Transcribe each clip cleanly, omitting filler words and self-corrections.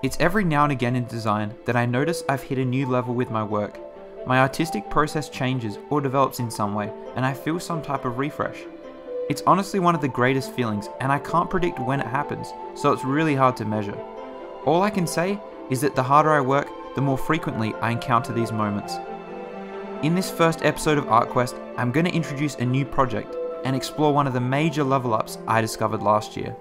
It's every now and again in design that I notice I've hit a new level with my work. My artistic process changes or develops in some way, and I feel some type of refresh. It's honestly one of the greatest feelings, and I can't predict when it happens, so it's really hard to measure. All I can say is that the harder I work, the more frequently I encounter these moments. In this first episode of ArtQuest, I'm going to introduce a new project and explore one of the major level ups I discovered last year.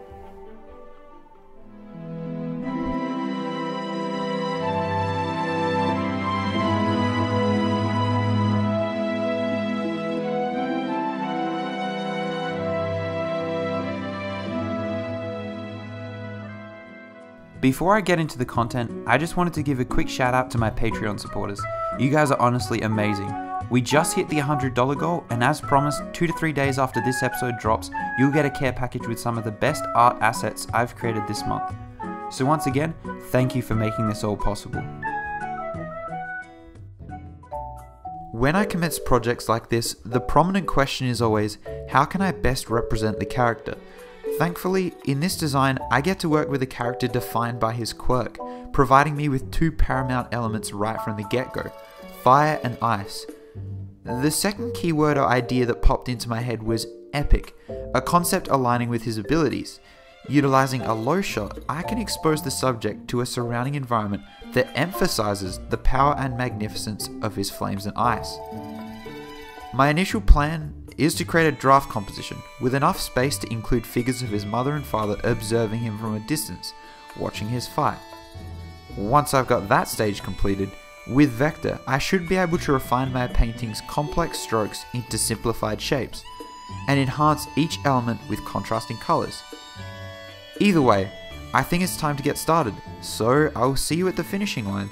Before I get into the content, I just wanted to give a quick shout out to my Patreon supporters. You guys are honestly amazing. We just hit the $100 goal, and as promised, 2 to 3 days after this episode drops, you'll get a care package with some of the best art assets I've created this month. So once again, thank you for making this all possible. When I commence projects like this, the prominent question is always, how can I best represent the character? Thankfully, in this design, I get to work with a character defined by his quirk, providing me with two paramount elements right from the get-go, fire and ice. The second keyword or idea that popped into my head was epic, a concept aligning with his abilities. Utilizing a low shot, I can expose the subject to a surrounding environment that emphasizes the power and magnificence of his flames and ice. My initial plan is to create a draft composition with enough space to include figures of his mother and father observing him from a distance, watching his fight. Once I've got that stage completed, with vector I should be able to refine my painting's complex strokes into simplified shapes, and enhance each element with contrasting colors. Either way, I think it's time to get started, so I'll see you at the finishing line.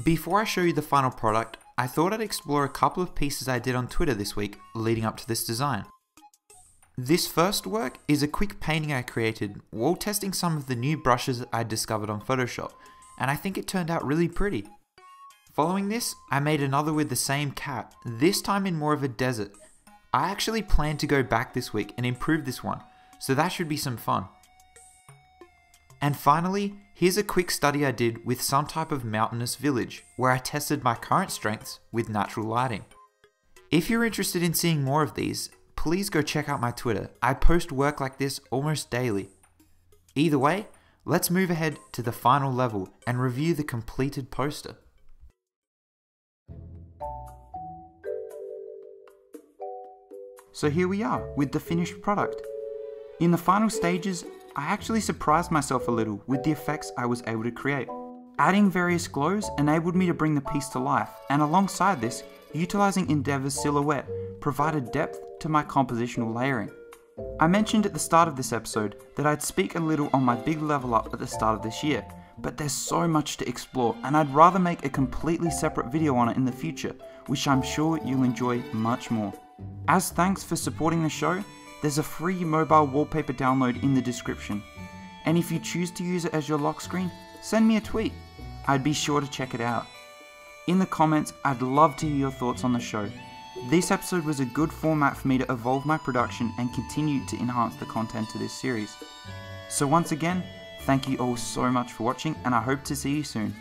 Before I show you the final product, I thought I'd explore a couple of pieces I did on Twitter this week leading up to this design. This first work is a quick painting I created while testing some of the new brushes I discovered on Photoshop, and I think it turned out really pretty. Following this, I made another with the same cat, this time in more of a desert. I actually plan to go back this week and improve this one, so that should be some fun. And finally, here's a quick study I did with some type of mountainous village, where I tested my current strengths with natural lighting. If you're interested in seeing more of these, please go check out my Twitter. I post work like this almost daily. Either way, let's move ahead to the final level and review the completed poster. So here we are with the finished product. In the final stages, I actually surprised myself a little with the effects I was able to create. Adding various glows enabled me to bring the piece to life, and alongside this, utilizing Endeavour's silhouette provided depth to my compositional layering. I mentioned at the start of this episode that I'd speak a little on my big level up at the start of this year, but there's so much to explore and I'd rather make a completely separate video on it in the future, which I'm sure you'll enjoy much more. As thanks for supporting the show, there's a free mobile wallpaper download in the description. And if you choose to use it as your lock screen, send me a tweet. I'd be sure to check it out. In the comments, I'd love to hear your thoughts on the show. This episode was a good format for me to evolve my production and continue to enhance the content to this series. So once again, thank you all so much for watching and I hope to see you soon.